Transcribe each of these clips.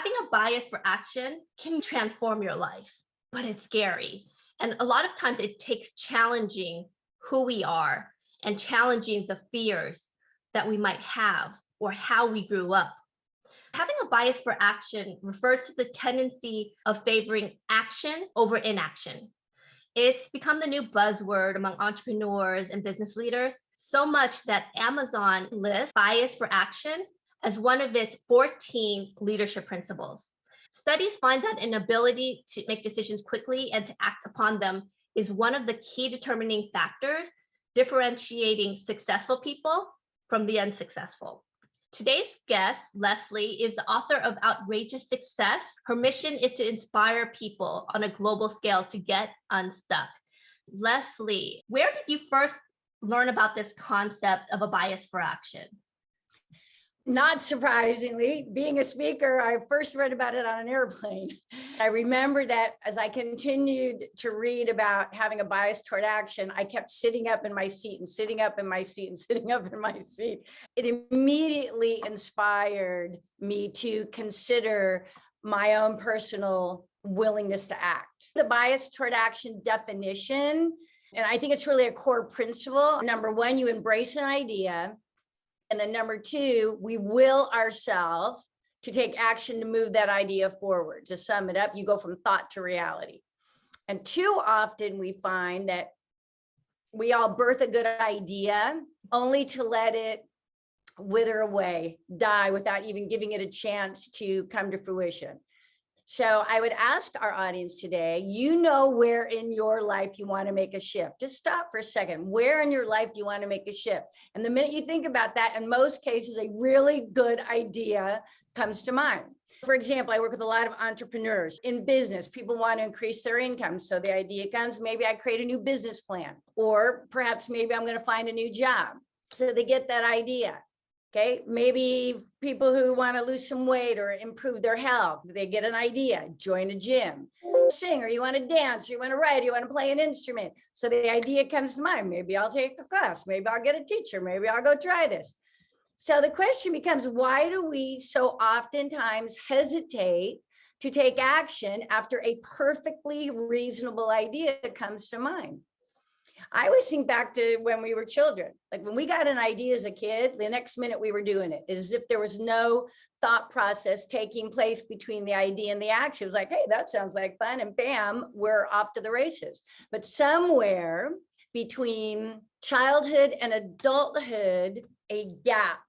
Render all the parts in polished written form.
Having a bias for action can transform your life, but it's scary. And a lot of times it takes challenging who we are and challenging the fears that we might have or how we grew up. Having a bias for action refers to the tendency of favoring action over inaction. It's become the new buzzword among entrepreneurs and business leaders, so much that Amazon lists bias for action as one of its 14 leadership principles. Studies find that an ability to make decisions quickly and to act upon them is one of the key determining factors differentiating successful people from the unsuccessful. Today's guest, Leslie, is the author of Outrageous Success. Her mission is to inspire people on a global scale to get unstuck. Leslie, where did you first learn about this concept of a bias for action? Not surprisingly, being a speaker, I first read about it on an airplane. I remember that as I continued to read about having a bias toward action, I kept sitting up in my seat and sitting up in my seat and sitting up in my seat. It immediately inspired me to consider my own personal willingness to act. The bias toward action definition, and I think it's really a core principle. Number one, you embrace an idea. And then number two, we will ourselves to take action to move that idea forward. To sum it up, you go from thought to reality. And too often we find that we all birth a good idea only to let it wither away, die without even giving it a chance to come to fruition. So I would ask our audience today, you know where in your life you want to make a shift. Just stop for a second. Where in your life do you want to make a shift? And the minute you think about that, in most cases, a really good idea comes to mind. For example, I work with a lot of entrepreneurs in business. People want to increase their income. So the idea comes, maybe I create a new business plan, or perhaps maybe I'm going to find a new job. So they get that idea. Okay, maybe people who want to lose some weight or improve their health, they get an idea, join a gym, sing, or you want to dance, or you want to write, or you want to play an instrument. So the idea comes to mind, maybe I'll take the class, maybe I'll get a teacher, maybe I'll go try this. So the question becomes, why do we so oftentimes hesitate to take action after a perfectly reasonable idea comes to mind? I always think back to when we were children, like when we got an idea as a kid, the next minute we were doing it, as if there was no thought process taking place between the idea and the action. It was like, hey, that sounds like fun, and bam, we're off to the races. But somewhere between childhood and adulthood, a gap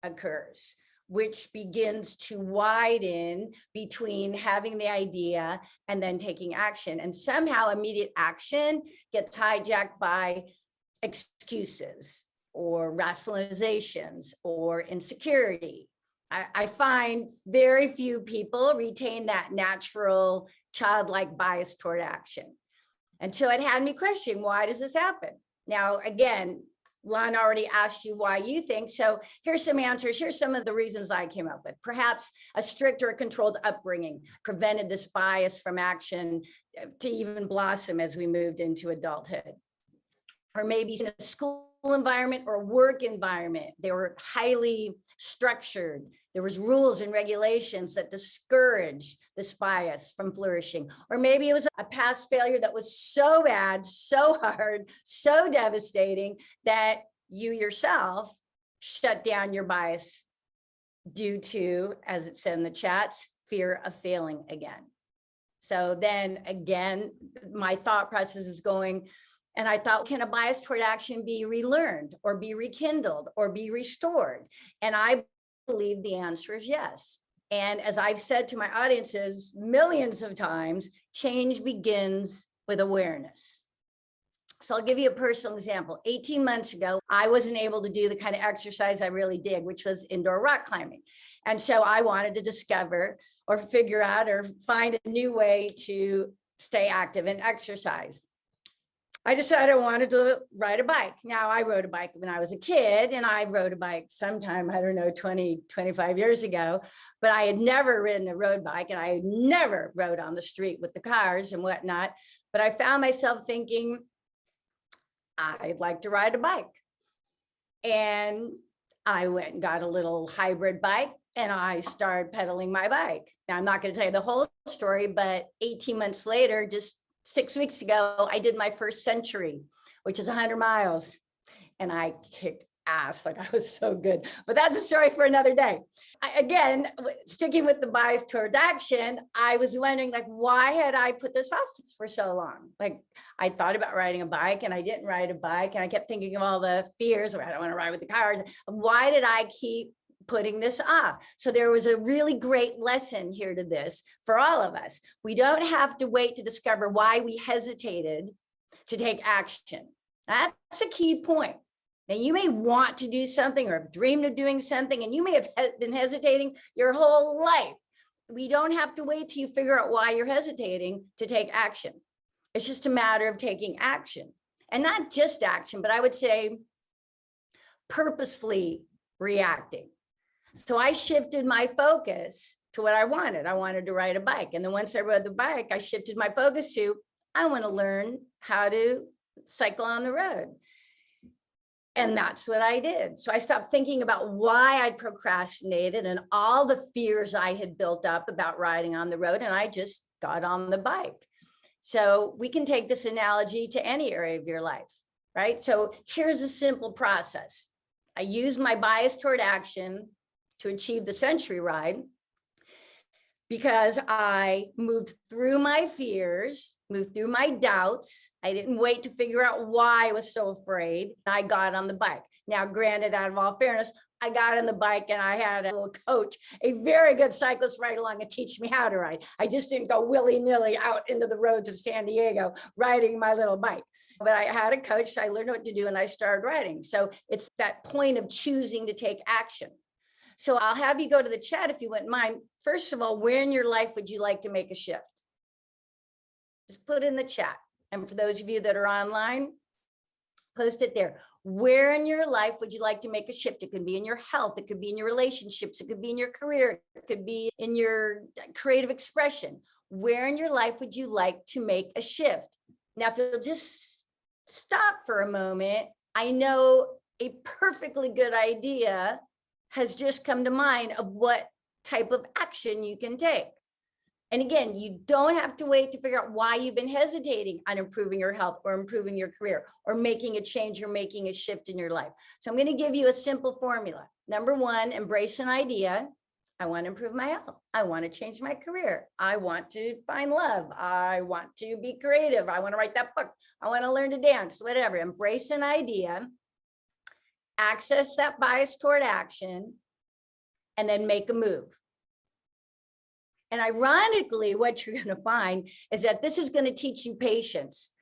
occurs, which begins to widen between having the idea and then taking action. And somehow immediate action gets hijacked by excuses or rationalizations or insecurity. I find very few people retain that natural childlike bias toward action. And so it had me questioning, why does this happen? Now, again, Lan already asked you why you think. So here's some answers. Here's some of the reasons I came up with. Perhaps a strict or a controlled upbringing prevented this bias from action to even blossom as we moved into adulthood. Or maybe in a school environment or work environment, they were highly structured. There was rules and regulations that discouraged this bias from flourishing. Or maybe it was a past failure that was so bad, so hard, so devastating that you yourself shut down your bias due to, as it said in the chats, fear of failing again. So then again, my thought process was going, and I thought, can a bias toward action be relearned or be rekindled or be restored? And I believe the answer is yes. And as I've said to my audiences millions of times, change begins with awareness. So I'll give you a personal example. 18 months ago, I wasn't able to do the kind of exercise I really dig, which was indoor rock climbing. And so I wanted to discover or figure out or find a new way to stay active and exercise. I decided I wanted to ride a bike. Now, I rode a bike when I was a kid, and I rode a bike sometime, I don't know, 20, 25 years ago, but I had never ridden a road bike, and I had never rode on the street with the cars and whatnot. But I found myself thinking, I'd like to ride a bike. And I went and got a little hybrid bike, and I started pedaling my bike. Now, I'm not going to tell you the whole story, but 18 months later, just 6 weeks ago, I did my first century, which is 100 miles. And I kicked ass. Like, I was so good, but that's a story for another day. Again, sticking with the bias toward action, I was wondering, like, why had I put this off for so long? Like, I thought about riding a bike and I didn't ride a bike. And I kept thinking of all the fears, or I don't want to ride with the cars. Why did I keep putting this off? So there was a really great lesson here to this for all of us. We don't have to wait to discover why we hesitated to take action. That's a key point. Now, you may want to do something or have dreamed of doing something, and you may have been hesitating your whole life. We don't have to wait till you figure out why you're hesitating to take action. It's just a matter of taking action, and not just action, but I would say purposefully reacting. So I shifted my focus to what I wanted. I wanted to ride a bike. And then once I rode the bike, I shifted my focus to, I want to learn how to cycle on the road. And that's what I did. So I stopped thinking about why I'd procrastinated and all the fears I had built up about riding on the road. And I just got on the bike. So we can take this analogy to any area of your life, right? So here's a simple process. I use my bias toward action to achieve the century ride because I moved through my fears, moved through my doubts. I didn't wait to figure out why I was so afraid. I got on the bike. Now, granted, out of all fairness, I got on the bike and I had a little coach, a very good cyclist, ride along and teach me how to ride. I just didn't go willy-nilly out into the roads of San Diego riding my little bike. But I had a coach, so I learned what to do and I started riding. So it's that point of choosing to take action. So I'll have you go to the chat if you wouldn't mind. First of all, where in your life would you like to make a shift? Just put it in the chat. And for those of you that are online, post it there. Where in your life would you like to make a shift? It could be in your health. It could be in your relationships. It could be in your career. It could be in your creative expression. Where in your life would you like to make a shift? Now, if you'll just stop for a moment, I know a perfectly good idea has just come to mind of what type of action you can take. And again, you don't have to wait to figure out why you've been hesitating on improving your health or improving your career or making a change or making a shift in your life. So I'm going to give you a simple formula. Number one, embrace an idea. I want to improve my health. I want to change my career. I want to find love. I want to be creative. I want to write that book. I want to learn to dance, whatever. Embrace an idea. Access that bias toward action, and then make a move. And ironically, what you're going to find is that this is going to teach you patience.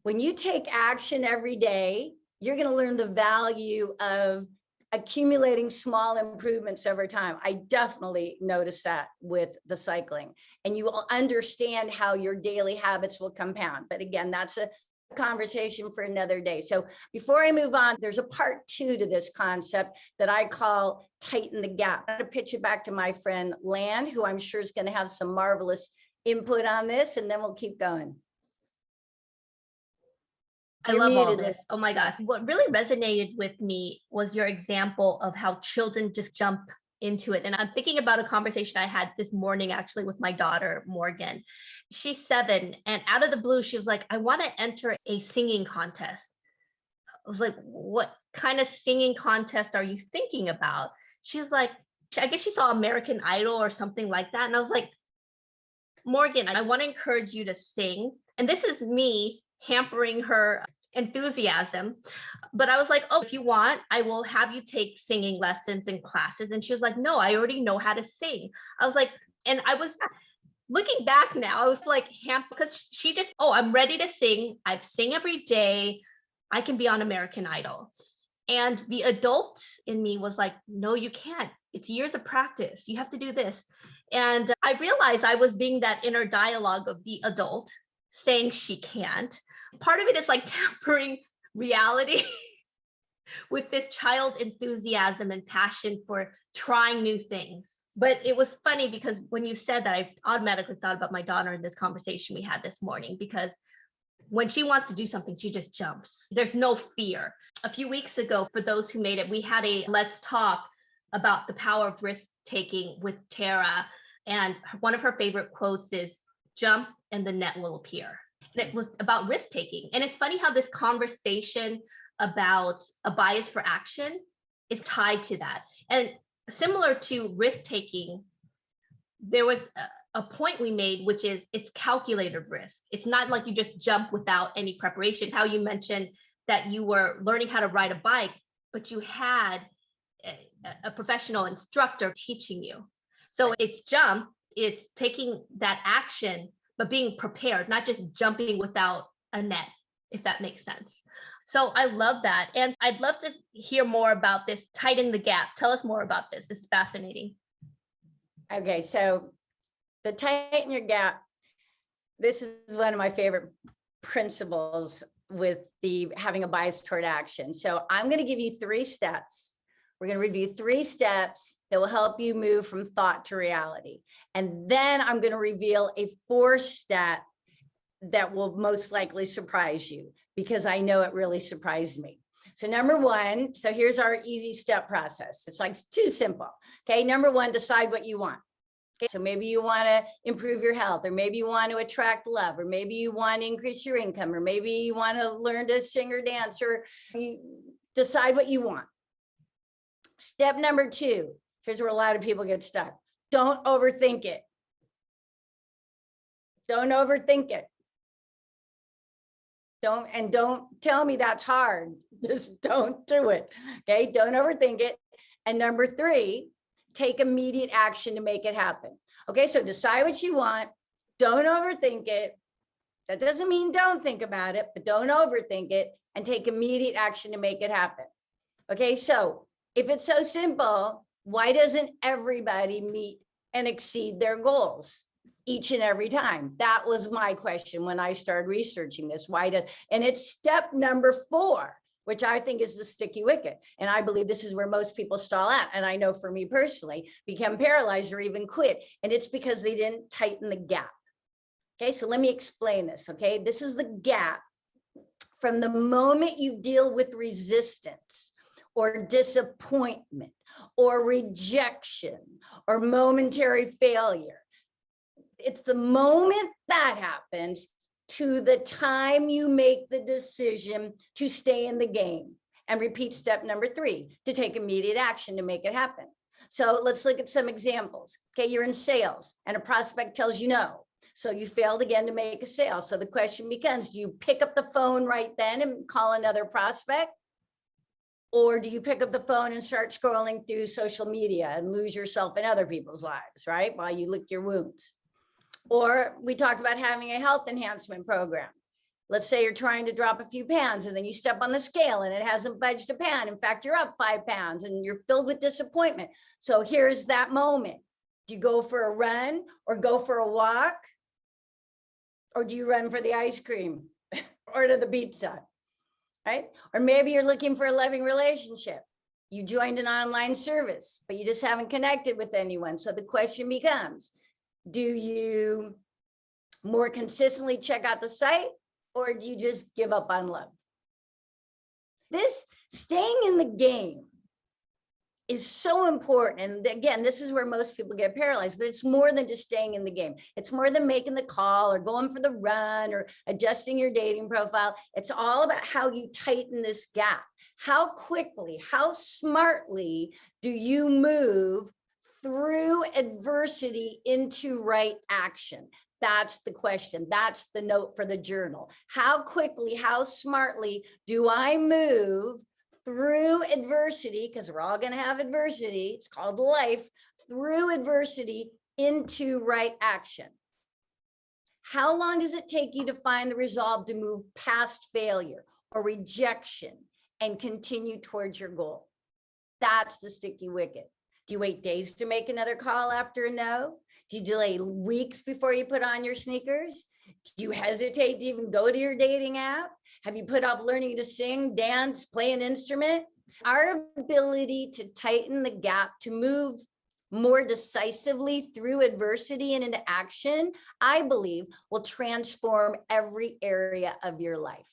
When you take action every day, you're going to learn the value of accumulating small improvements over time. I definitely noticed that with the cycling, and you will understand how your daily habits will compound. But again, that's a conversation for another day. So before I move on, there's a part 2 to this concept that I call tighten the gap. I'm going to pitch it back to my friend Lan, who I'm sure is going to have some marvelous input on this, and then we'll keep going. I love all this. Oh my God. What really resonated with me was your example of how children just jump into it. And I'm thinking about a conversation I had this morning, actually, with my daughter, Morgan. She's 7, and out of the blue, she was like, I want to enter a singing contest. I was like, what kind of singing contest are you thinking about? She was like, I guess she saw American Idol or something like that. And I was like, Morgan, I want to encourage you to sing. And this is me hampering her enthusiasm. But I was like, oh, if you want, I will have you take singing lessons and classes. And she was like, no, I already know how to sing. I was like, and I was looking back now, I was like, because she just, oh, I'm ready to sing. I sing every day. I can be on American Idol. And the adult in me was like, no, you can't. It's years of practice. You have to do this. And I realized I was being that inner dialogue of the adult saying she can't. Part of it is like tempering reality with this child enthusiasm and passion for trying new things. But it was funny because when you said that, I automatically thought about my daughter in this conversation we had this morning, because when she wants to do something, she just jumps. There's no fear. A few weeks ago, for those who made it, we had a let's talk about the power of risk taking with Tara. And one of her favorite quotes is, "Jump and the net will appear." And it was about risk taking. And it's funny how this conversation about a bias for action is tied to that. And similar to risk taking, there was a point we made, which is it's calculated risk. It's not like you just jump without any preparation. How you mentioned that you were learning how to ride a bike, but you had a professional instructor teaching you. So it's jump, it's taking that action, but being prepared, not just jumping without a net, if that makes sense. So I love that. And I'd love to hear more about this, tighten the gap. Tell us more about this. It's fascinating. Okay, so the tighten your gap, this is one of my favorite principles with the having a bias toward action. So I'm going to give you 3 steps. We're going to review 3 steps that will help you move from thought to reality. And then I'm going to reveal a 4th step that will most likely surprise you, because I know it really surprised me. So number 1, so here's our easy step process. It's like too simple. Okay, number 1, decide what you want. Okay, so maybe you want to improve your health, or maybe you want to attract love, or maybe you want to increase your income, or maybe you want to learn to sing or dance, or you decide what you want. Step number 2, here's where a lot of people get stuck. Don't overthink it. Don't overthink it. Don't tell me that's hard. Just don't do it. Okay, don't overthink it. And number 3, take immediate action to make it happen. Okay, so decide what you want. Don't overthink it. That doesn't mean don't think about it, but don't overthink it, and take immediate action to make it happen. Okay, so if it's so simple, why doesn't everybody meet and exceed their goals each and every time? That was my question when I started researching this. And it's step number 4, which I think is the sticky wicket. And I believe this is where most people stall out. And I know for me personally, become paralyzed or even quit. And it's because they didn't tighten the gap. Okay, so let me explain this. Okay, this is the gap from the moment you deal with resistance or disappointment or rejection or momentary failure. It's the moment that happens to the time you make the decision to stay in the game. And repeat step number 3, to take immediate action to make it happen. So let's look at some examples. Okay, you're in sales and a prospect tells you no. So you failed again to make a sale. So the question becomes, do you pick up the phone right then and call another prospect? Or do you pick up the phone and start scrolling through social media and lose yourself in other people's lives, right? While you lick your wounds. Or we talked about having a health enhancement program. Let's say you're trying to drop a few pounds and then you step on the scale and it hasn't budged a pound. In fact, you're up 5 pounds and you're filled with disappointment. So here's that moment. Do you go for a run or go for a walk? Or do you run for the ice cream or to the pizza, right? Or maybe you're looking for a loving relationship. You joined an online service, but you just haven't connected with anyone. So the question becomes, do you more consistently check out the site, or do you just give up on love? This staying in the game is so important. And again, this is where most people get paralyzed, but it's more than just staying in the game. It's more than making the call or going for the run or adjusting your dating profile. It's all about how you tighten this gap. How quickly, how smartly do you move through adversity into right action? That's the question. That's the note for the journal. How quickly, how smartly do I move through adversity, because we're all going to have adversity, it's called life, through adversity into right action? How long does it take you to find the resolve to move past failure or rejection and continue towards your goal? That's the sticky wicket. Do you wait days to make another call after a no? Do you delay weeks before you put on your sneakers? Do you hesitate to even go to your dating app? Have you put off learning to sing, dance, play an instrument? Our ability to tighten the gap, to move more decisively through adversity and into action, I believe will transform every area of your life.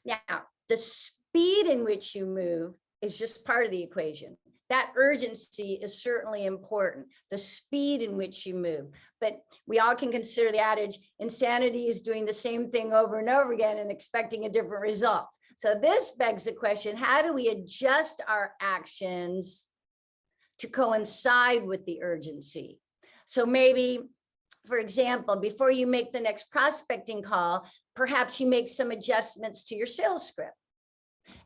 Now, the speed in which you move is just part of the equation. That urgency is certainly important, the speed in which you move. But we all can consider the adage, insanity is doing the same thing over and over again and expecting a different result. So this begs the question, how do we adjust our actions to coincide with the urgency? So maybe, for example, before you make the next prospecting call, perhaps you make some adjustments to your sales script,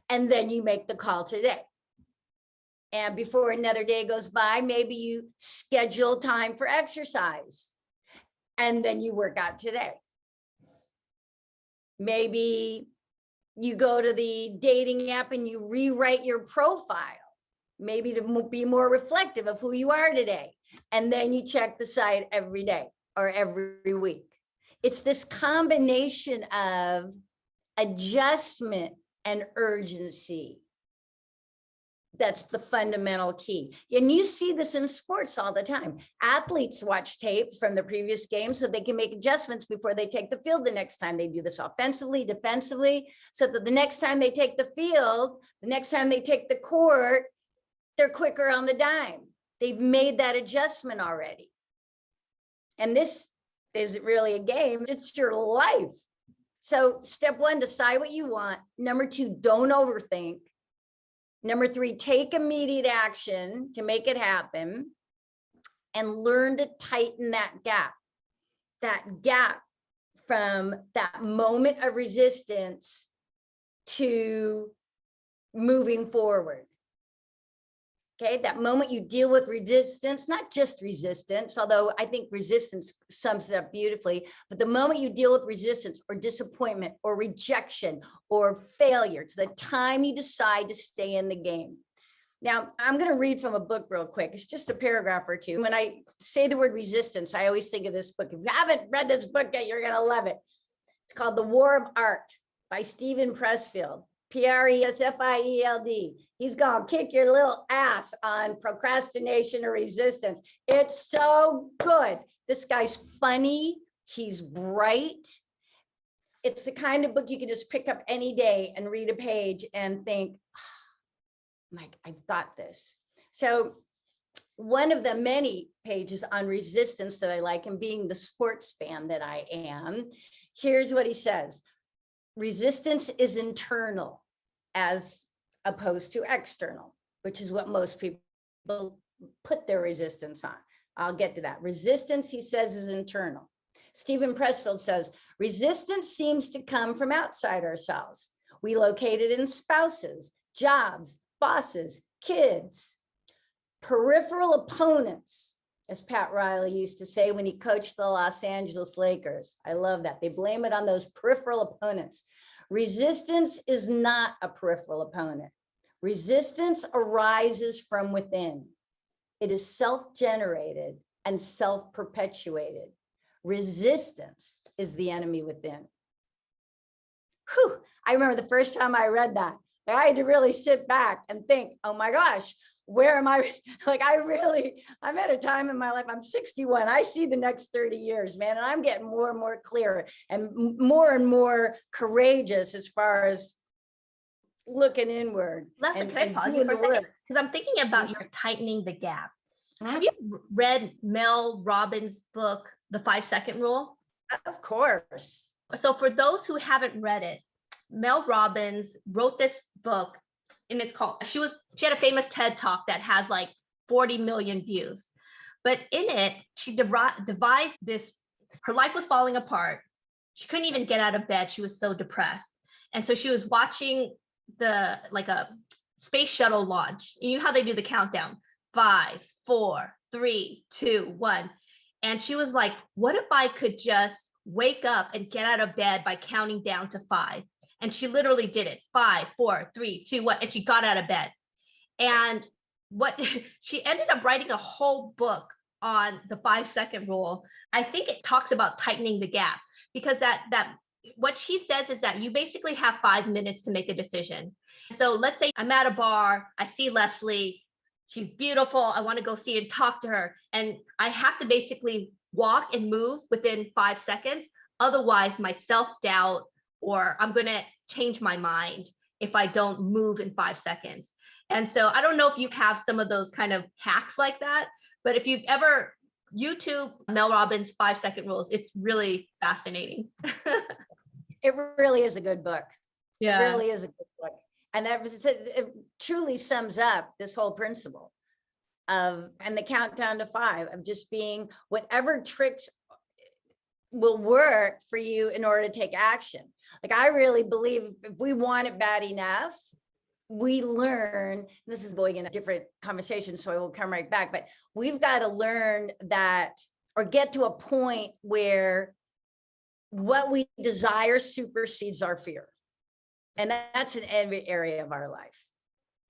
and then you make the call today. And before another day goes by, maybe you schedule time for exercise, and then you work out today. Maybe you go to the dating app and you rewrite your profile, maybe to be more reflective of who you are today. And then you check the site every day or every week. It's this combination of adjustment and urgency that's the fundamental key. And you see this in sports all the time. Athletes watch tapes from the previous game so they can make adjustments before they take the field the next time. They do this offensively, defensively, so that the next time they take the field, the next time they take the court, they're quicker on the dime. They've made that adjustment already. And this isn't really a game, it's your life. So step one, decide what you want. Number two, don't overthink. Number three, take immediate action to make it happen, and learn to tighten that gap from that moment of resistance to moving forward. Okay, that moment you deal with resistance, not just resistance, although I think resistance sums it up beautifully, but the moment you deal with resistance or disappointment or rejection or failure, to the time you decide to stay in the game. Now, I'm going to read from a book real quick. It's just a paragraph or two. When I say the word resistance, I always think of this book. If you haven't read this book yet, you're going to love it. It's called The War of Art by Steven Pressfield. Pressfield. He's gonna kick your little ass on procrastination or resistance. It's so good. This guy's funny. He's bright. It's the kind of book you can just pick up any day and read a page and think, oh, Mike, I've got this. So one of the many pages on resistance that I like, and being the sports fan that I am, here's what he says. Resistance is internal as opposed to external, which is what most people put their resistance on. I'll get to that. Resistance, he says, is internal. Steven Pressfield says, resistance seems to come from outside ourselves. We locate it in spouses, jobs, bosses, kids, peripheral opponents, as Pat Riley used to say when he coached the Los Angeles Lakers. I love that. They blame it on those peripheral opponents. Resistance is not a peripheral opponent. Resistance arises from within. It is self-generated and self-perpetuated. Resistance is the enemy within. Whew. I remember the first time I read that, I had to really sit back and think, oh my gosh, where am I? Like, I'm at a time in my life, I'm 61. I see the next 30 years, man. And I'm getting more and more clear and more courageous as far as looking inward. Leslie, can I pause you for a second? Because I'm thinking about your tightening the gap. Have you read Mel Robbins' book, The 5-Second Rule? Of course. So for those who haven't read it, Mel Robbins wrote this book, and it's called, she had a famous TED Talk that has like 40 million views. But in it, she devised this, her life was falling apart. She couldn't even get out of bed. She was so depressed. And so she was watching like a space shuttle launch. You know how they do the countdown, 5, 4, 3, 2, 1. And she was like, what if I could just wake up and get out of bed by counting down to 5? And she literally did it. 5, 4, 3, 2, 1. And she got out of bed. And she ended up writing a whole book on the 5-second rule. I think it talks about tightening the gap, because what she says is that you basically have 5 minutes to make a decision. So let's say I'm at a bar, I see Leslie, she's beautiful, I want to go see and talk to her. And I have to basically walk and move within 5 seconds. Otherwise, my self-doubt, or I'm going to change my mind if I don't move in 5 seconds. And so I don't know if you have some of those kind of hacks like that, but if you've ever YouTube Mel Robbins' 5-second rules, it's really fascinating. It really is a good book. Yeah. It really is a good book. And it truly sums up this whole principle of, and the countdown to 5 of just being whatever tricks will work for you in order to take action. Like, I really believe if we want it bad enough, we learn, this is going in a different conversation, so I will come right back, but we've got to learn that, or get to a point where what we desire supersedes our fear. And that's in every area of our life.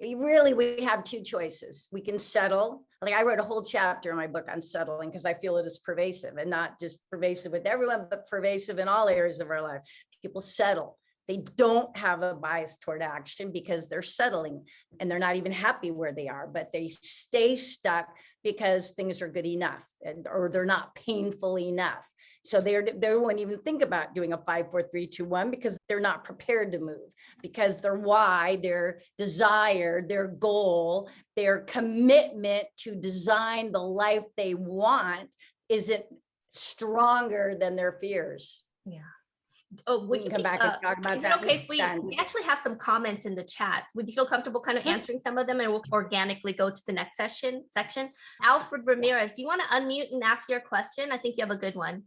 Really, we have 2 choices. We can settle. Like, I wrote a whole chapter in my book on settling because I feel it is pervasive, and not just pervasive with everyone, but pervasive in all areas of our life. People settle. They don't have a bias toward action because they're settling, and they're not even happy where they are, but they stay stuck because things are good enough, or they're not painful enough. So they won't even think about doing a 5, 4, 3, 2, 1 because they're not prepared to move, because their why, their desire, their goal, their commitment to design the life they want isn't stronger than their fears. Yeah. Oh, we can come back and talk about that. Okay, we actually have some comments in the chat. Would you feel comfortable kind of answering some of them, and we'll organically go to the next section? Alfred Ramirez, do you want to unmute and ask your question? I think you have a good one.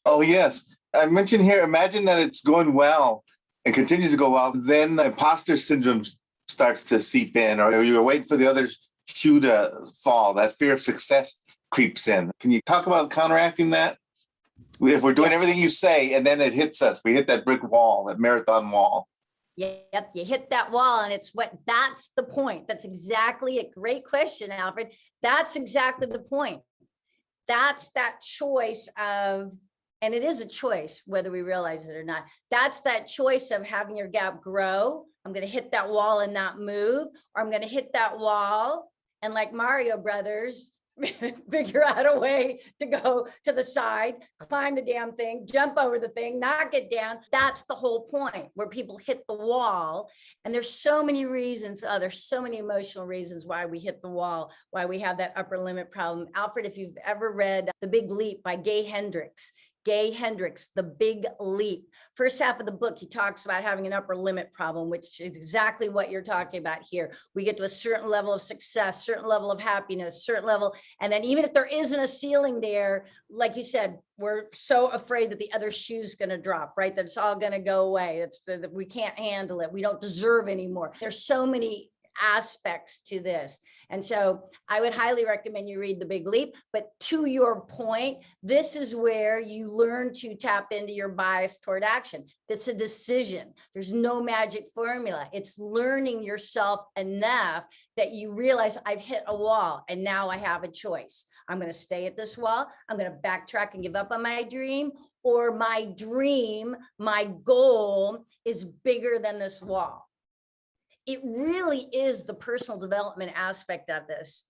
Oh, yes. I mentioned here, imagine that it's going well and continues to go well. Then the imposter syndrome starts to seep in, or you're waiting for the other shoe to fall. That fear of success creeps in. Can you talk about counteracting that? If we're doing everything you say and then it hits us, we hit that brick wall, that marathon wall. Yep, you hit that wall, and that's the point. That's exactly a great question, Alfred. That's exactly the point. That's that choice of, and it is a choice whether we realize it or not. That's that choice of having your gap grow. I'm going to hit that wall and not move, or I'm going to hit that wall and, like Mario Brothers, figure out a way to go to the side, climb the damn thing, jump over the thing, knock it down. That's the whole point, where people hit the wall. And there's so many reasons, there's so many emotional reasons why we hit the wall, why we have that upper limit problem. Alfred, if you've ever read The Big Leap by Gay Hendricks, The Big Leap. First half of the book, he talks about having an upper limit problem, which is exactly what you're talking about here. We get to a certain level of success, certain level of happiness, certain level. And then even if there isn't a ceiling there, like you said, we're so afraid that the other shoe's going to drop, right? That it's all going to go away. That we can't handle it. We don't deserve anymore. There's so many aspects to this. And so I would highly recommend you read The Big Leap. But to your point, this is where you learn to tap into your bias toward action. It's a decision. There's no magic formula. It's learning yourself enough that you realize, I've hit a wall and now I have a choice. I'm going to stay at this wall. I'm going to backtrack and give up on my dream, or my dream, my goal is bigger than this wall. It really is the personal development aspect of this,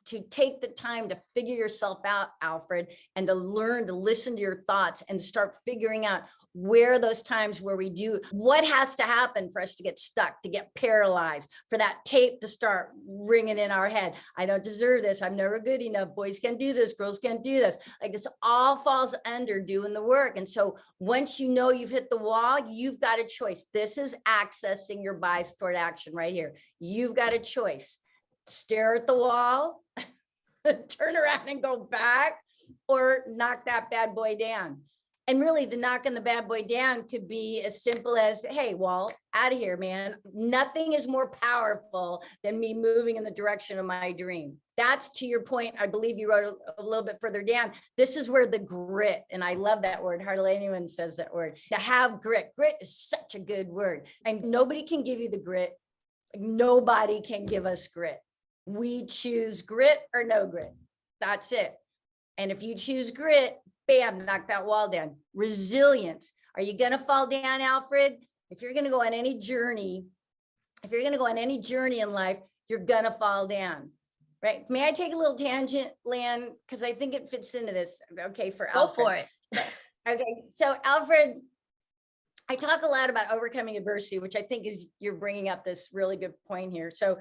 to take the time to figure yourself out, Alfred, and to learn to listen to your thoughts and start figuring out where those times where we do, what has to happen for us to get stuck, to get paralyzed, for that tape to start ringing in our head. I don't deserve this. I'm never good enough. Boys can't do this. Girls can't do this. Like, this all falls under doing the work. And so once you know you've hit the wall, you've got a choice. This is accessing your bias toward action right here. You've got a choice. Stare at the wall, turn around and go back, or knock that bad boy down. And really, the knocking the bad boy down could be as simple as, hey, wall, out of here, man. Nothing is more powerful than me moving in the direction of my dream. That's, to your point, I believe you wrote a little bit further down. This is where the grit, and I love that word. Hardly anyone says that word. To have grit. Grit is such a good word. And nobody can give you the grit. Nobody can give us grit. We choose grit or no grit. That's it. And if you choose grit, bam, knock that wall down. Resilience. Are you going to fall down, Alfred? If you're going to go on any journey, in life, you're going to fall down, right? May I take a little tangent, Lan? Because I think it fits into this. Okay, for Alfred. Go for it. Okay, so Alfred, I talk a lot about overcoming adversity, which I think is, you're bringing up this really good point here. So,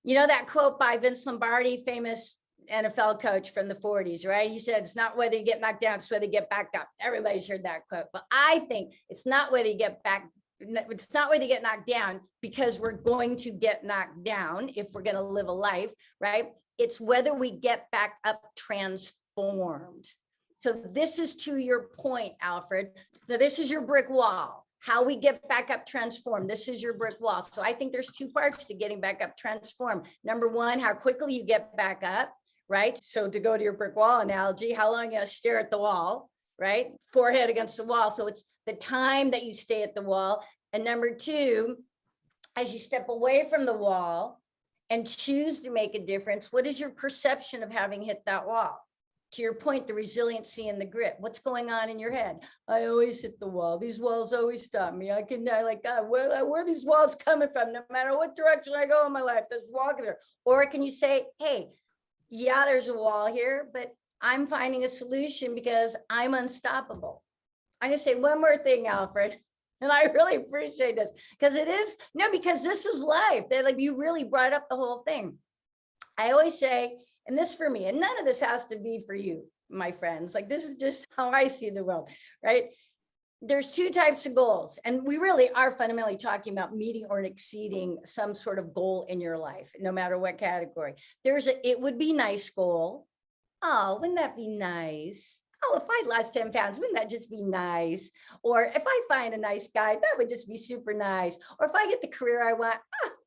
you know, that quote by Vince Lombardi, famous NFL coach from the 40s, right? He said, it's not whether you get knocked down, it's whether you get back up. Everybody's heard that quote. But I think it's not whether you get back, it's not whether you get knocked down, because we're going to get knocked down if we're going to live a life, right? It's whether we get back up transformed. So this is to your point, Alfred. So this is your brick wall. How we get back up transformed. This is your brick wall. So I think there's two parts to getting back up transformed. Number one, how quickly you get back up, right? So to go to your brick wall analogy, how long you stare at the wall, right? Forehead against the wall. So it's the time that you stay at the wall. And number two, as you step away from the wall and choose to make a difference, what is your perception of having hit that wall? To your point, the resiliency and the grit. What's going on in your head? I always hit the wall. These walls always stop me. I like, God, where are these walls coming from? No matter what direction I go in my life, there's walking there. Or can you say, hey, yeah, there's a wall here, but I'm finding a solution because I'm unstoppable. I'm going to say one more thing, Alfred. And I really appreciate this because it is, no, because this is life. They're like, you really brought up the whole thing. I always say, and this for me, and none of this has to be for you, my friends. Like, this is just how I see the world, right? There's two types of goals. And we really are fundamentally talking about meeting or exceeding some sort of goal in your life, no matter what category. There's a, it would be nice goal. Oh, wouldn't that be nice? Oh, if I lost 10 pounds, wouldn't that just be nice? Or if I find a nice guy, that would just be super nice. Or if I get the career I want,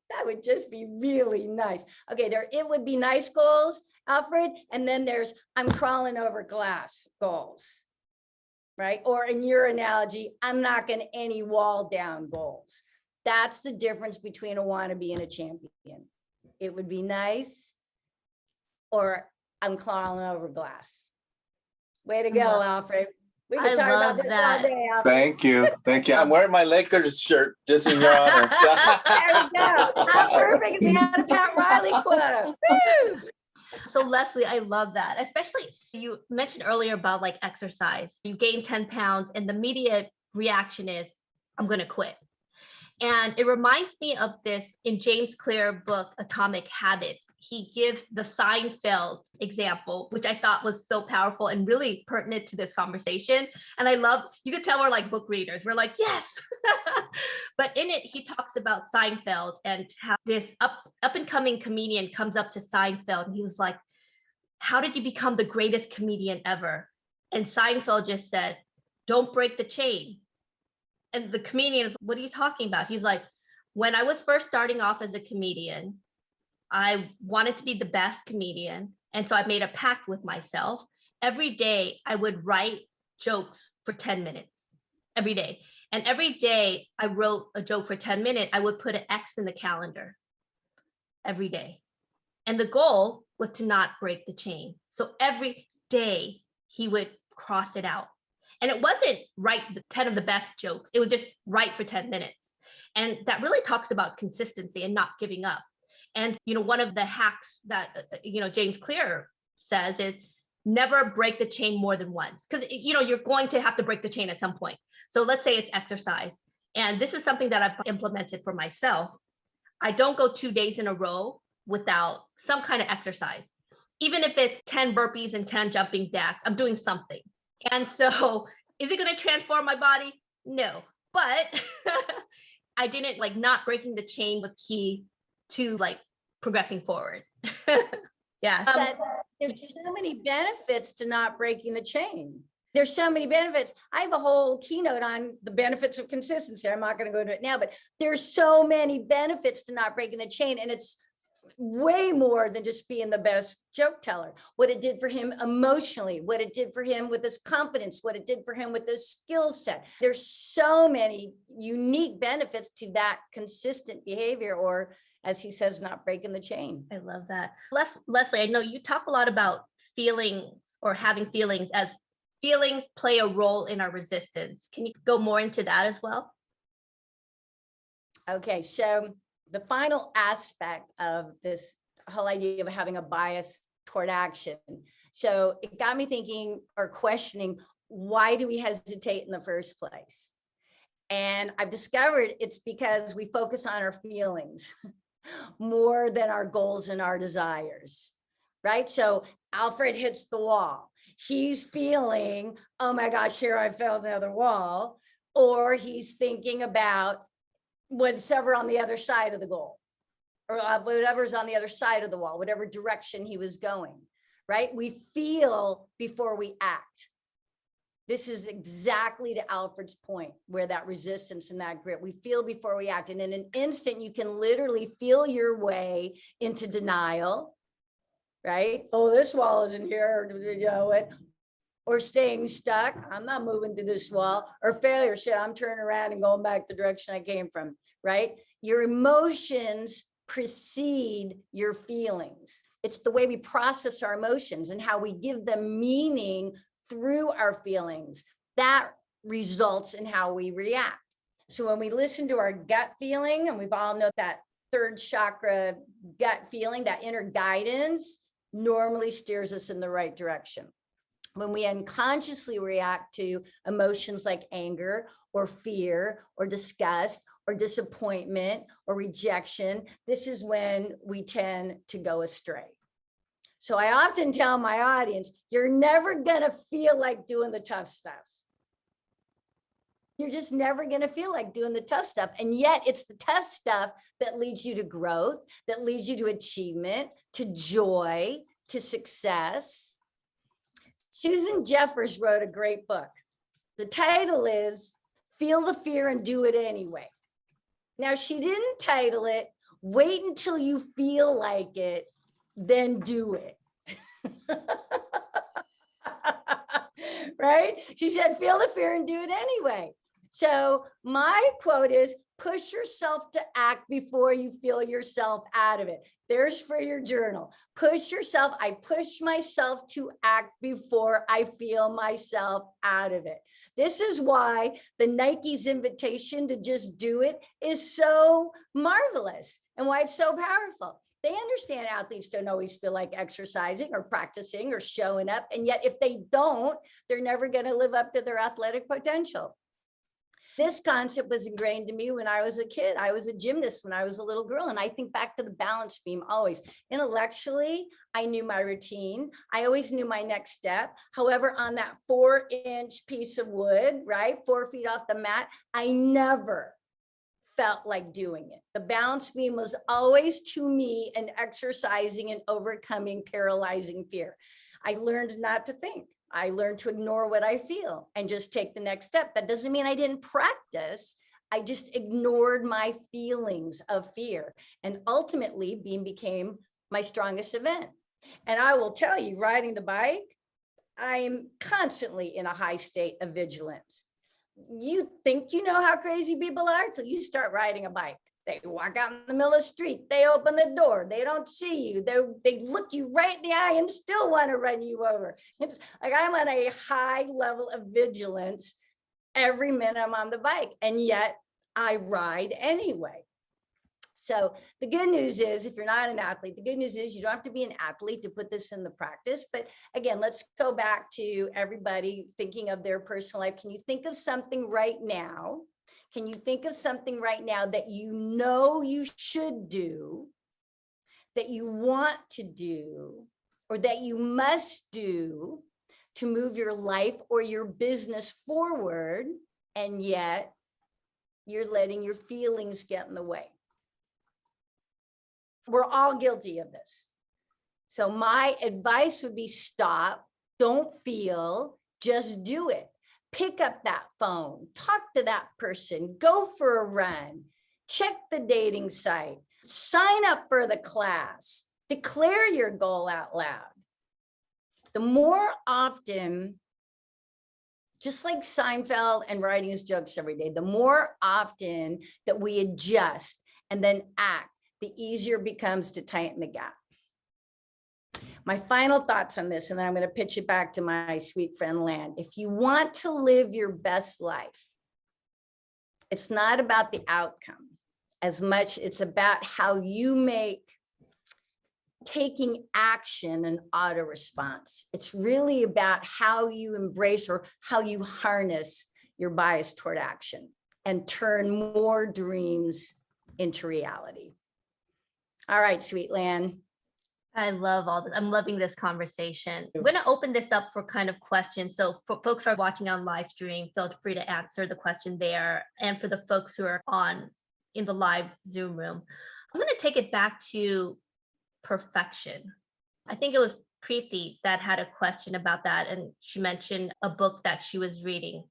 that would just be really nice. Okay, there, it would be nice goals, Alfred. And then there's, I'm crawling over glass goals, right? Or in your analogy, I'm knocking any wall down goals. That's the difference between a wannabe and a champion. It would be nice, or I'm crawling over glass. Way to go, Alfred. We can talk about this all day, Alfred. Thank you. Thank you. I'm wearing my Lakers shirt just in your honor. There we go. How perfect if we had a Pat Riley quote. Woo! So Leslie, I love that. Especially you mentioned earlier about like exercise. You gain 10 pounds and the immediate reaction is, I'm going to quit. And it reminds me of this in James Clear book, Atomic Habits. He gives the Seinfeld example, which I thought was so powerful and really pertinent to this conversation. And I love, you could tell we're like book readers. We're like, yes. But in it, he talks about Seinfeld and how this up and coming comedian comes up to Seinfeld. And he was like, how did you become the greatest comedian ever? And Seinfeld just said, don't break the chain. And the comedian is, what are you talking about? He's like, when I was first starting off as a comedian, I wanted to be the best comedian. And so I made a pact with myself. Every day I would write jokes for 10 minutes every day. And every day I wrote a joke for 10 minutes, I would put an X in the calendar every day. And the goal was to not break the chain. So every day he would cross it out. And it wasn't write the 10 of the best jokes. It was just write for 10 minutes. And that really talks about consistency and not giving up. And, you know, one of the hacks that, James Clear says is never break the chain more than once, because, you're going to have to break the chain at some point. So let's say it's exercise. And this is something that I've implemented for myself. I don't go 2 days in a row without some kind of exercise. Even if it's 10 burpees and 10 jumping jacks, I'm doing something. And so is it going to transform my body? No, but I didn't not breaking the chain was key to progressing forward. Yeah. There's so many benefits to not breaking the chain. There's so many benefits. I have a whole keynote on the benefits of consistency. I'm not going to go into it now, but there's so many benefits to not breaking the chain. And it's way more than just being the best joke teller. What it did for him emotionally, what it did for him with his confidence, what it did for him with his skill set. There's so many unique benefits to that consistent behavior, or as he says, not breaking the chain. I love that. Leslie, I know you talk a lot about feelings or having feelings, as feelings play a role in our resistance. Can you go more into that as well? Okay, so the final aspect of this whole idea of having a bias toward action. So it got me thinking or questioning, why do we hesitate in the first place? And I've discovered it's because we focus on our feelings more than our goals and our desires, right? So Alfred hits the wall. He's feeling, oh my gosh, here I fell another wall. Or he's thinking about whatever on the other side of the goal, or whatever's on the other side of the wall, whatever direction he was going, right? We feel before we act. This is exactly to Alfred's point, where that resistance and that grit, we feel before we act. And in an instant, you can literally feel your way into denial, right? Oh, this wall isn't here, you know what? Or staying stuck. I'm not moving through this wall. Or failure. Shit, I'm turning around and going back the direction I came from, right? Your emotions precede your feelings. It's the way we process our emotions and how we give them meaning through our feelings. That results in how we react. So when we listen to our gut feeling, and we've all know that third chakra gut feeling, that inner guidance normally steers us in the right direction. When we unconsciously react to emotions like anger or fear or disgust or disappointment or rejection, this is when we tend to go astray. So I often tell my audience, you're never going to feel like doing the tough stuff. You're just never going to feel like doing the tough stuff. And yet it's the tough stuff that leads you to growth, that leads you to achievement, to joy, to success. Susan Jeffers wrote a great book. The title is Feel the Fear and Do It Anyway. Now, she didn't title it, Wait Until You Feel Like It, Then Do It. Right? She said, feel the fear and do it anyway. So my quote is, push yourself to act before you feel yourself out of it. There's for your journal. Push yourself. I push myself to act before I feel myself out of it. This is why the Nike's invitation to just do it is so marvelous and why it's so powerful. They understand athletes don't always feel like exercising or practicing or showing up. And yet if they don't, they're never going to live up to their athletic potential. This concept was ingrained in me when I was a kid. I was a gymnast when I was a little girl. And I think back to the balance beam always. Intellectually, I knew my routine. I always knew my next step. However, on that 4-inch piece of wood, right, 4 feet off the mat, I never felt like doing it. The balance beam was always to me an exercising and overcoming paralyzing fear. I learned not to think. I learned to ignore what I feel and just take the next step. That doesn't mean I didn't practice. I just ignored my feelings of fear. And ultimately, beam became my strongest event. And I will tell you, riding the bike, I am constantly in a high state of vigilance. You think you know how crazy people are till you start riding a bike. They walk out in the middle of the street. They open the door. They don't see you. They look you right in the eye and still want to run you over. It's like I'm on a high level of vigilance every minute I'm on the bike. And yet I ride anyway. So the good news is, if you're not an athlete, the good news is you don't have to be an athlete to put this in the practice. But again, let's go back to everybody thinking of their personal life. Can you think of something right now? Can you think of something right now that you know you should do, that you want to do, or that you must do to move your life or your business forward, and yet you're letting your feelings get in the way? We're all guilty of this. So my advice would be stop, don't feel, just do it. Pick up that phone, talk to that person, go for a run, check the dating site, sign up for the class, declare your goal out loud. The more often, just like Seinfeld and writing his jokes every day, the more often that we adjust and then act, the easier it becomes to tighten the gap. My final thoughts on this, and then I'm going to pitch it back to my sweet friend Lan. If you want to live your best life, it's not about the outcome as much. It's about how you make taking action an auto response. It's really about how you embrace or how you harness your bias toward action. and turn more dreams into reality. All right, sweet Lan. I love all this. I'm loving this conversation. I'm going to open this up for kind of questions. So for folks who are watching on live stream, feel free to answer the question there. And for the folks who are in the live Zoom room, I'm going to take it back to perfection. I think it was Preeti that had a question about that. And she mentioned a book that she was reading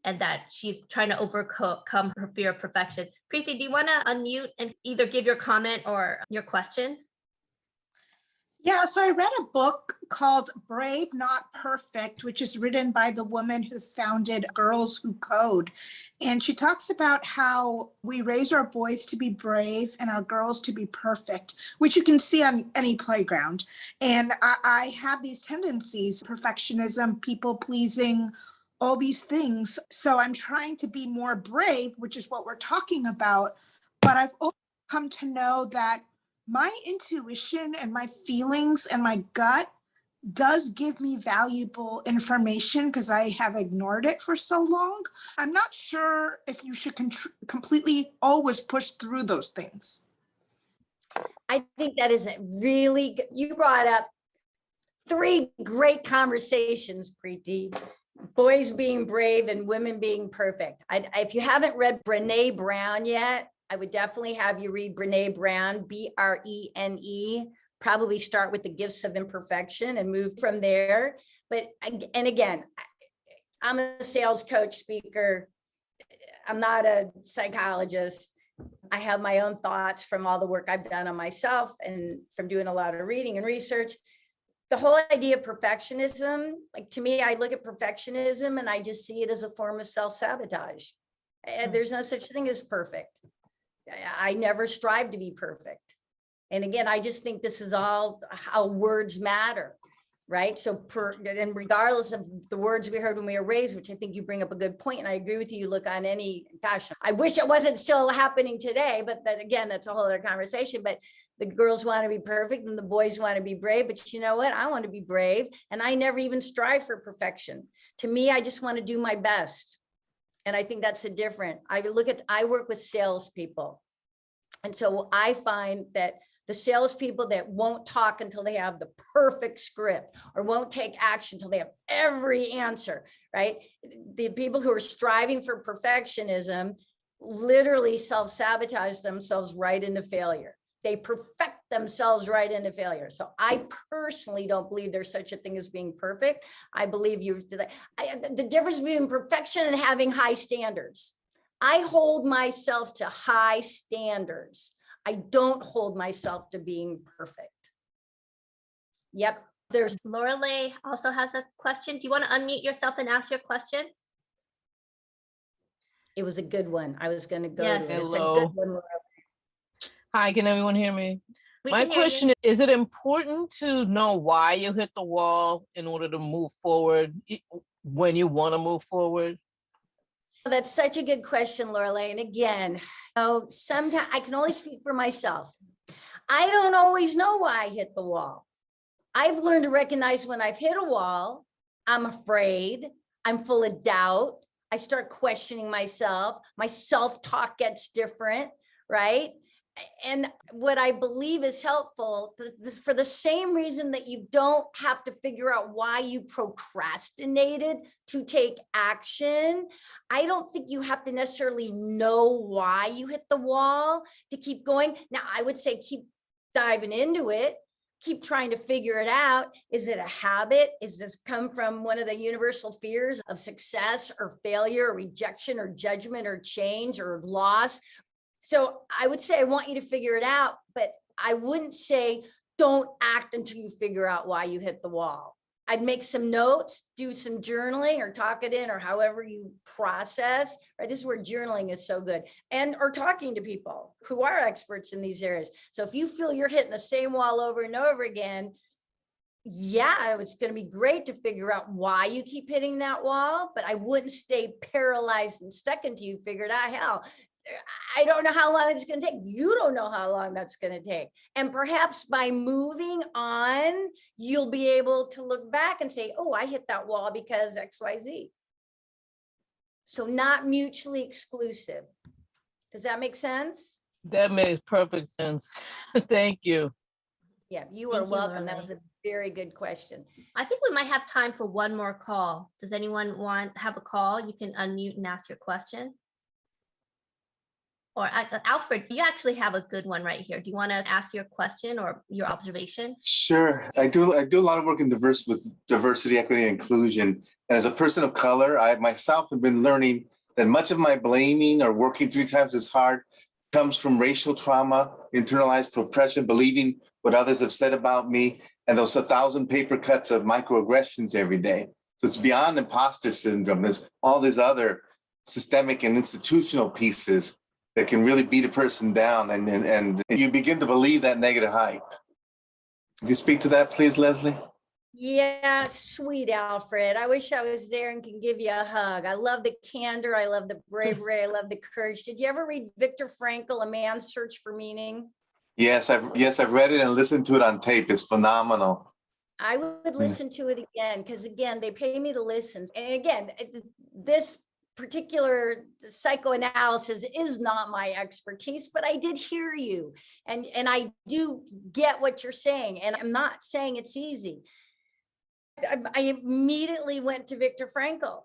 and that she's trying to overcome her fear of perfection. Preeti, do you want to unmute and either give your comment or your question? Yeah, so I read a book called Brave, Not Perfect, which is written by the woman who founded Girls Who Code. And she talks about how we raise our boys to be brave and our girls to be perfect, which you can see on any playground. And I have these tendencies, perfectionism, people pleasing, all these things. So I'm trying to be more brave, which is what we're talking about. But I've also come to know that my intuition and my feelings and my gut does give me valuable information because I have ignored it for so long. I'm not sure if you should completely always push through those things. I think that is a really good, you brought up 3 great conversations, Preeti. Boys being brave and women being perfect. If you haven't read Brené Brown yet, I would definitely have you read Brené Brown, Brene. Probably start with the gifts of imperfection and move from there. But, and again, I'm a sales coach, speaker. I'm not a psychologist. I have my own thoughts from all the work I've done on myself and from doing a lot of reading and research. The whole idea of perfectionism, like to me, I look at perfectionism and I just see it as a form of self-sabotage. There's no such thing as perfect. I never strive to be perfect. And again, I just think this is all how words matter, right? So and regardless of the words we heard when we were raised, which I think you bring up a good point, and I agree with you, you look on any, gosh, I wish it wasn't still happening today, but that, again, that's a whole other conversation. But the girls want to be perfect and the boys want to be brave. But you know what? I want to be brave. And I never even strive for perfection. To me, I just want to do my best. And I think that's the difference. I work with salespeople. And so I find that the salespeople that won't talk until they have the perfect script or won't take action until they have every answer, right? The people who are striving for perfectionism literally self-sabotage themselves right into failure. They perfect themselves right into failure. So I personally don't believe there's such a thing as being perfect. I believe the difference between perfection and having high standards. I hold myself to high standards. I don't hold myself to being perfect. Yep. There's Lorelei also has a question. Do you want to unmute yourself and ask your question? It was a good one. I was going to go Yes. to it. It's Hello. a good one, Lorelei. Hi, can everyone hear me? We My can hear question is it important to know why you hit the wall in order to move forward when you want to move forward? That's such a good question, Lorelei. And again, sometimes I can only speak for myself. I don't always know why I hit the wall. I've learned to recognize when I've hit a wall, I'm afraid, I'm full of doubt. I start questioning myself. My self-talk gets different, right? And what I believe is helpful for the same reason that you don't have to figure out why you procrastinated to take action. I don't think you have to necessarily know why you hit the wall to keep going. Now, I would say keep diving into it. Keep trying to figure it out. Is it a habit? Is this come from one of the universal fears of success or failure or rejection or judgment or change or loss? So I would say I want you to figure it out, but I wouldn't say don't act until you figure out why you hit the wall. I'd make some notes, do some journaling or talk it in or however you process, right? This is where journaling is so good, and or talking to people who are experts in these areas. So if you feel you're hitting the same wall over and over again, yeah, it's going to be great to figure out why you keep hitting that wall, but I wouldn't stay paralyzed and stuck until you figured out. Hell, I don't know how long it's going to take. You don't know how long that's going to take. And perhaps by moving on, you'll be able to look back and say, oh, I hit that wall because XYZ. So not mutually exclusive. Does that make sense? That makes perfect sense. Thank you. Yeah, you are Thank you, welcome. That Lorelei. was a very good question. I think we might have time for one more call. Does anyone have a call? You can unmute and ask your question. Or Alfred, you actually have a good one right here. Do you want to ask your question or your observation? Sure. I do a lot of work in diversity, equity, and inclusion. And as a person of color, I myself have been learning that much of my blaming or working 3 times as hard comes from racial trauma, internalized oppression, believing what others have said about me, and those 1,000 paper cuts of microaggressions every day. So it's beyond imposter syndrome. There's all these other systemic and institutional pieces that can really beat a person down, and you begin to believe that negative hype. Could you speak to that, please, Leslie? Yeah, sweet Alfred. I wish I was there and can give you a hug. I love the candor. I love the bravery. I love the courage. Did you ever read Viktor Frankl, A Man's Search for Meaning? Yes, I've read it and listened to it on tape. It's phenomenal. I would listen to it again, because again, they pay me to listen. And again, this particular psychoanalysis is not my expertise, but I did hear you. And I do get what you're saying. And I'm not saying it's easy. I immediately went to Viktor Frankl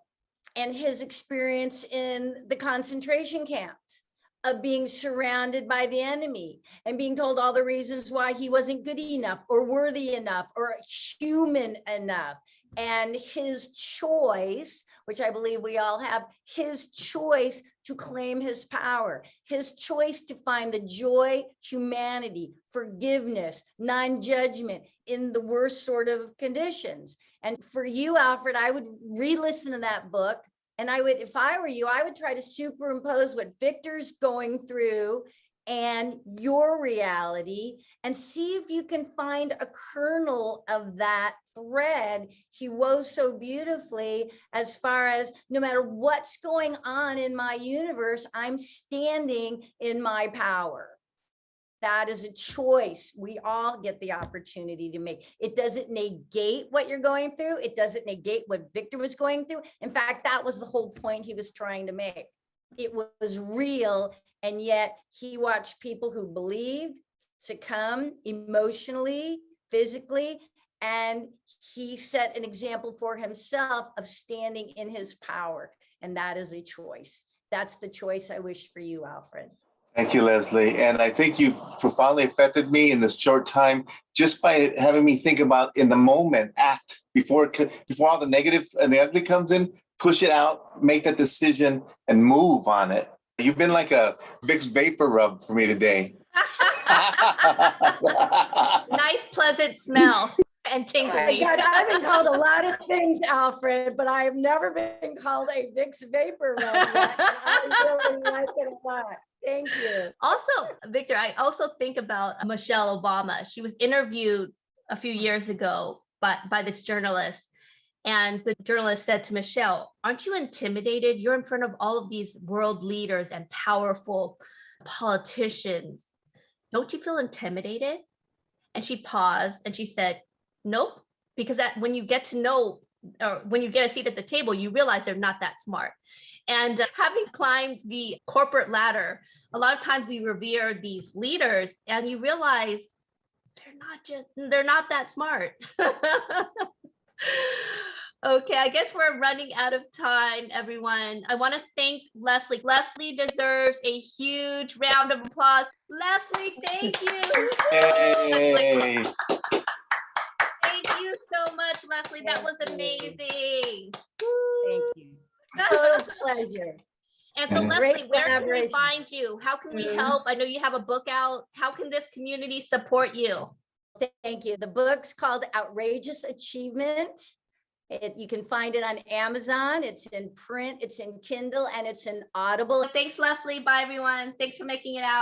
and his experience in the concentration camps, of being surrounded by the enemy and being told all the reasons why he wasn't good enough or worthy enough or human enough. And his choice, which I believe we all have, his choice to claim his power, his choice to find the joy, humanity, forgiveness, non-judgment in the worst sort of conditions. And for you, Alfred, I would re-listen to that book. And I would, if I were you, I would try to superimpose what Victor's going through and your reality and see if you can find a kernel of that thread he wove so beautifully, as far as no matter what's going on in my universe, I'm standing in my power. That is a choice we all get the opportunity to make. It doesn't negate what you're going through. It doesn't negate what Victor was going through. In fact, that was the whole point he was trying to make. It was real, and yet he watched people who believed succumb emotionally, physically, and he set an example for himself of standing in his power, and that is a choice. That's the choice I wish for you, Alfred. Thank you, Leslie. And I think you've profoundly affected me in this short time just by having me think about in the moment, act before all the negative and the ugly comes in, push it out, make that decision and move on it. You've been like a Vicks vapor rub for me today. Nice, pleasant smell and tingling. Oh my God, I've been called a lot of things, Alfred, but I have never been called a Vicks vapor rub yet. I really like it a lot. Thank you. Also, Victor, I also think about Michelle Obama. She was interviewed a few years ago by this journalist. And the journalist said to Michelle, "Aren't you intimidated? You're in front of all of these world leaders and powerful politicians. Don't you feel intimidated?" And she paused and she said, "Nope, because when you get to know, or when you get a seat at the table, you realize they're not that smart." And having climbed the corporate ladder, a lot of times we revere these leaders and you realize they're not that smart. Okay, I guess we're running out of time, everyone. I want to thank Leslie. Leslie deserves a huge round of applause. Leslie, thank you. Yay. Thank you so much, Leslie. That was amazing. Thank you. Total pleasure. And so, Yeah. Leslie, where can we collaboration. find you? How can we Mhm. help? I know you have a book out. How can this community support you? Thank you. The book's called Outrageous Achievement. You can find it on Amazon. It's in print, it's in Kindle, and it's in Audible. Thanks, Leslie. Bye, everyone. Thanks for making it out.